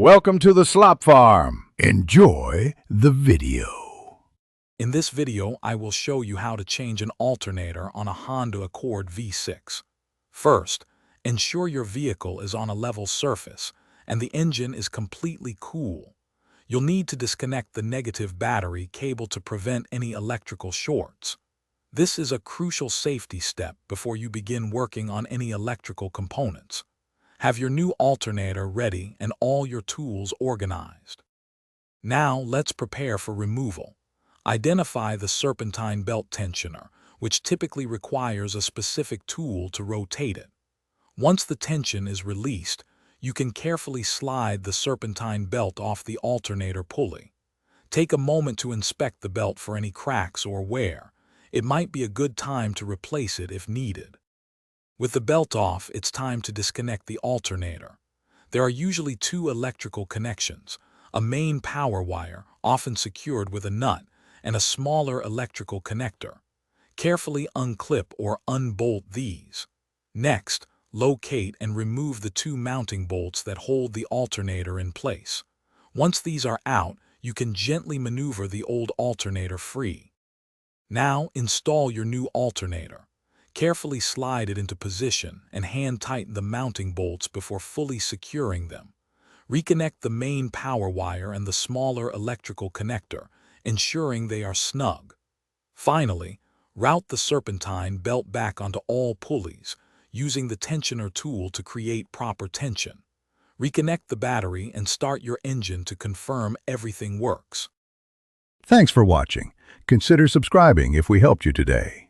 Welcome to the Slop Farm. Enjoy the video. In this video, I will show you how to change an alternator on a Honda Accord V6. First, ensure your vehicle is on a level surface and the engine is completely cool. You'll need to disconnect the negative battery cable to prevent any electrical shorts. This is a crucial safety step before you begin working on any electrical components. Have your new alternator ready and all your tools organized. Now let's prepare for removal. Identify the serpentine belt tensioner, which typically requires a specific tool to rotate it. Once the tension is released, you can carefully slide the serpentine belt off the alternator pulley. Take a moment to inspect the belt for any cracks or wear. It might be a good time to replace it if needed. With the belt off, it's time to disconnect the alternator. There are usually two electrical connections, a main power wire, often secured with a nut, and a smaller electrical connector. Carefully unclip or unbolt these. Next, locate and remove the two mounting bolts that hold the alternator in place. Once these are out, you can gently maneuver the old alternator free. Now, install your new alternator. Carefully slide it into position and hand-tighten the mounting bolts before fully securing them. Reconnect the main power wire and the smaller electrical connector, ensuring they are snug. Finally, route the serpentine belt back onto all pulleys, using the tensioner tool to create proper tension. Reconnect the battery and start your engine to confirm everything works. Thanks for watching. Consider subscribing if we helped you today.